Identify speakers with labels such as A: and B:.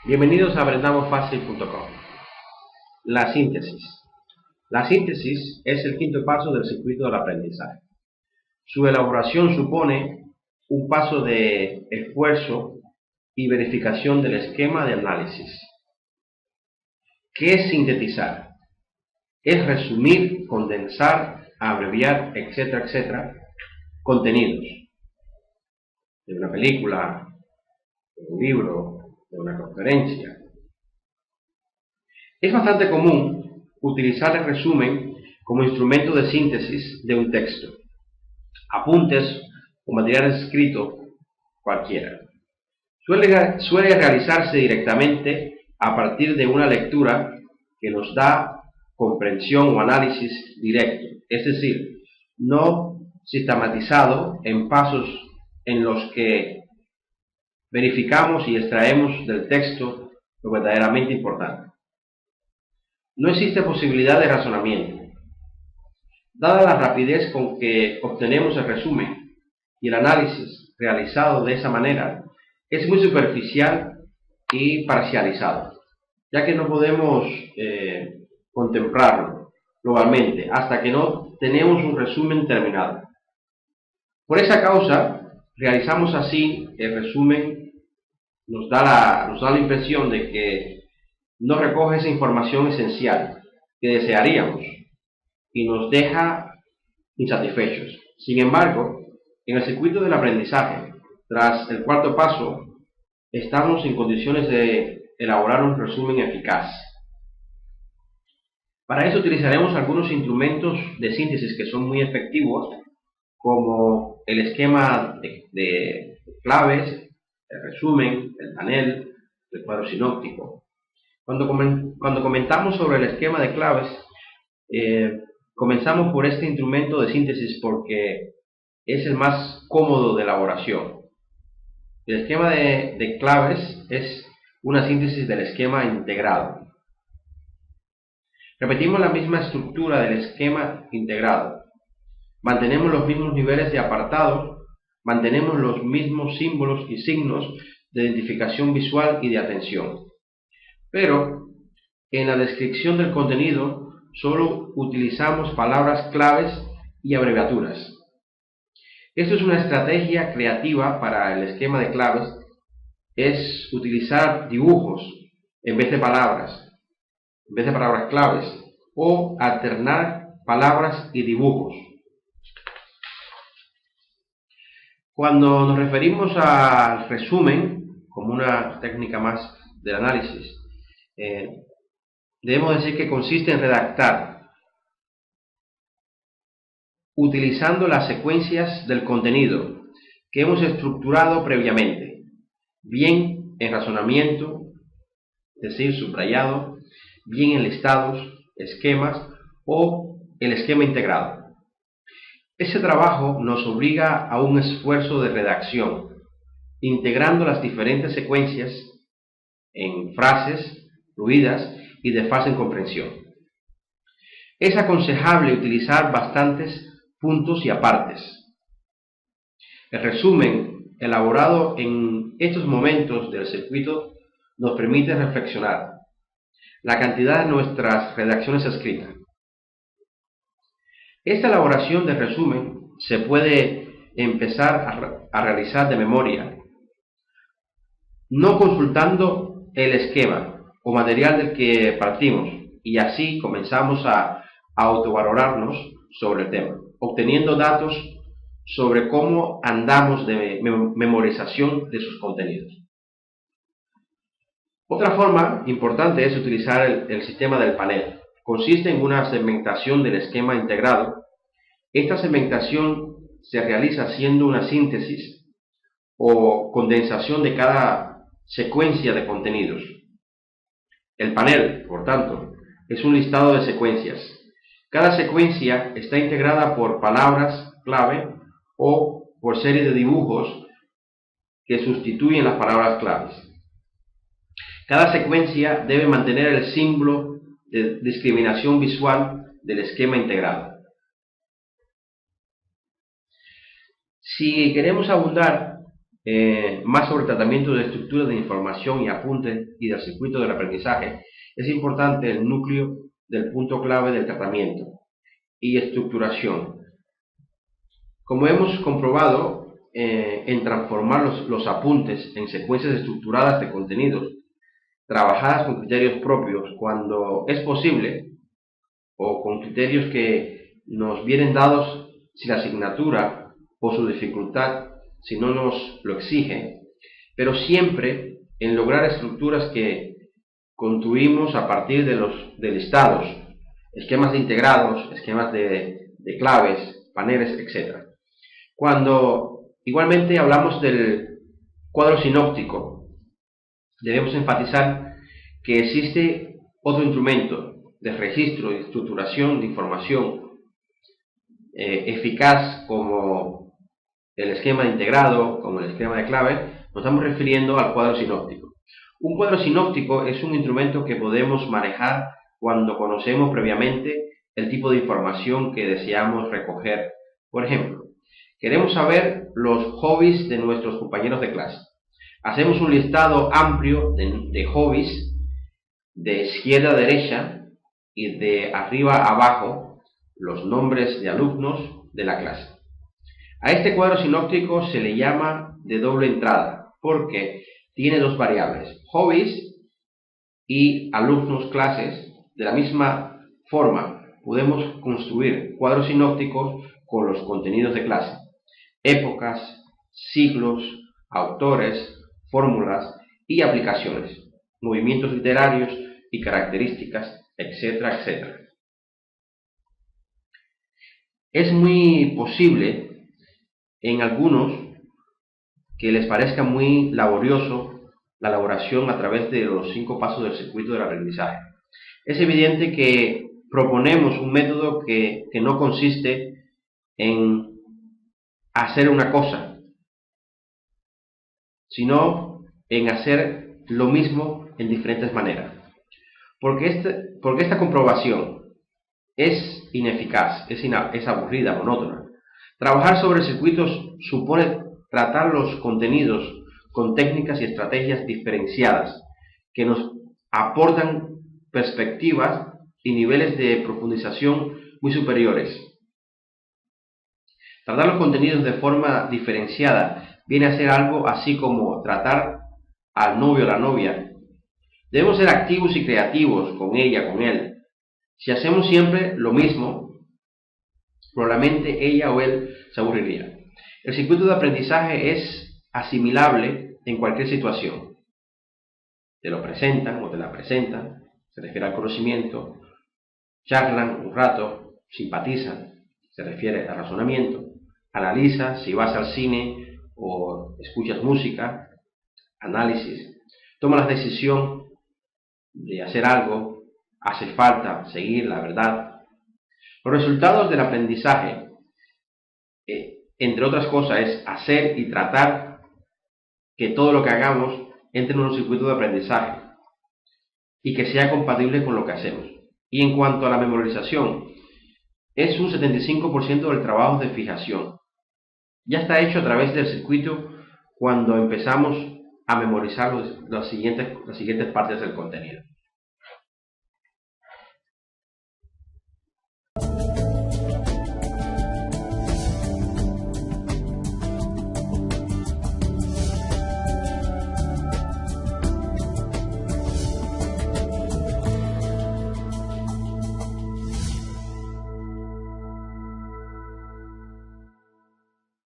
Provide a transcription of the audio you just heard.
A: Bienvenidos a aprendamosfacil.com. La síntesis. La síntesis es el quinto paso del circuito del aprendizaje. Su elaboración supone un paso de esfuerzo y verificación del esquema de análisis. ¿Qué es sintetizar? Es resumir, condensar, abreviar, etcétera, contenidos de una película, de un libro, de una conferencia. Es bastante común utilizar el resumen como instrumento de síntesis de un texto, apuntes o material escrito cualquiera. Suele realizarse directamente a partir de una lectura que nos da comprensión o análisis directo, es decir, no sistematizado en pasos en los que verificamos y extraemos del texto lo verdaderamente importante. No existe posibilidad de razonamiento. Dada la rapidez con que obtenemos el resumen y el análisis realizado de esa manera, es muy superficial y parcializado, ya que no podemos contemplarlo globalmente hasta que no tenemos un resumen terminado. Por esa causa, realizamos así el resumen. Nos da la impresión de que no recoge esa información esencial que desearíamos y nos deja insatisfechos. Sin embargo, en el circuito del aprendizaje, tras el cuarto paso, estamos en condiciones de elaborar un resumen eficaz. Para eso utilizaremos algunos instrumentos de síntesis que son muy efectivos, como el esquema de claves, el resumen, el panel, el cuadro sinóptico. Cuando comentamos sobre el esquema de claves, comenzamos por este instrumento de síntesis porque es el más cómodo de elaboración. El esquema de claves es una síntesis del esquema integrado. Repetimos la misma estructura del esquema integrado. Mantenemos los mismos niveles de apartados, mantenemos los mismos símbolos y signos de identificación visual y de atención. Pero en la descripción del contenido solo utilizamos palabras claves y abreviaturas. Esto es una estrategia creativa para el esquema de claves, es utilizar dibujos en vez de palabras claves, o alternar palabras y dibujos. Cuando nos referimos al resumen, como una técnica más del análisis, debemos decir que consiste en redactar utilizando las secuencias del contenido que hemos estructurado previamente, bien en razonamiento, es decir, subrayado, bien en listados, esquemas o el esquema integrado. Ese trabajo nos obliga a un esfuerzo de redacción, integrando las diferentes secuencias en frases fluidas y de fácil comprensión. Es aconsejable utilizar bastantes puntos y apartes. El resumen elaborado en estos momentos del circuito nos permite reflexionar la cantidad de nuestras redacciones escritas. Esta elaboración de resumen se puede empezar a realizar de memoria, no consultando el esquema o material del que partimos, y así comenzamos a autovalorarnos sobre el tema, obteniendo datos sobre cómo andamos de memorización de sus contenidos. Otra forma importante es utilizar el sistema del panel. Consiste en una segmentación del esquema integrado. Esta segmentación se realiza haciendo una síntesis o condensación de cada secuencia de contenidos. El panel, por tanto, es un listado de secuencias. Cada secuencia está integrada por palabras clave o por serie de dibujos que sustituyen las palabras claves. Cada secuencia debe mantener el símbolo de discriminación visual del esquema integrado. Si queremos abundar más sobre tratamiento de estructuras de información y apuntes y del circuito del aprendizaje, es importante el núcleo del punto clave del tratamiento y estructuración. Como hemos comprobado, en transformar los apuntes en secuencias estructuradas de contenidos, trabajadas con criterios propios cuando es posible, o con criterios que nos vienen dados si la asignatura o su dificultad si no nos lo exige, pero siempre en lograr estructuras que construimos a partir de listados, esquemas de integrados, esquemas de claves, paneles, etc. Cuando igualmente hablamos del cuadro sinóptico, debemos enfatizar que existe otro instrumento de registro y estructuración de información eficaz como el esquema de integrado, como el esquema de clave. Nos estamos refiriendo al cuadro sinóptico. Un cuadro sinóptico es un instrumento que podemos manejar cuando conocemos previamente el tipo de información que deseamos recoger. Por ejemplo, queremos saber los hobbies de nuestros compañeros de clase. Hacemos un listado amplio de hobbies de izquierda a derecha y de arriba a abajo los nombres de alumnos de la clase. A este cuadro sinóptico se le llama de doble entrada porque tiene dos variables, hobbies y alumnos clases. De la misma forma podemos construir cuadros sinópticos con los contenidos de clase, épocas, siglos, autores, fórmulas y aplicaciones, movimientos literarios y características, etcétera, etcétera. Es muy posible en algunos que les parezca muy laborioso la elaboración a través de los 5 pasos del circuito del aprendizaje. Es evidente que proponemos un método que no consiste en hacer una cosa, sino en hacer lo mismo en diferentes maneras. Porque esta comprobación es ineficaz, es aburrida, monótona. Trabajar sobre circuitos supone tratar los contenidos con técnicas y estrategias diferenciadas que nos aportan perspectivas y niveles de profundización muy superiores. Tratar los contenidos de forma diferenciada viene a ser algo así como tratar al novio o la novia. Debemos ser activos y creativos con ella, con él. Si hacemos siempre lo mismo, probablemente ella o él se aburriría. El circuito de aprendizaje es asimilable en cualquier situación. Te lo presentan o te la presentan, se refiere al conocimiento, charlan un rato, simpatizan, se refiere al razonamiento, analiza si vas al cine o escuchas música, análisis, toma la decisión de hacer algo, hace falta seguir la verdad. Los resultados del aprendizaje, entre otras cosas, es hacer y tratar que todo lo que hagamos entre en un circuito de aprendizaje y que sea compatible con lo que hacemos. Y en cuanto a la memorización, es un 75% del trabajo de fijación. Ya está hecho a través del circuito cuando empezamos a memorizar las siguientes partes del contenido.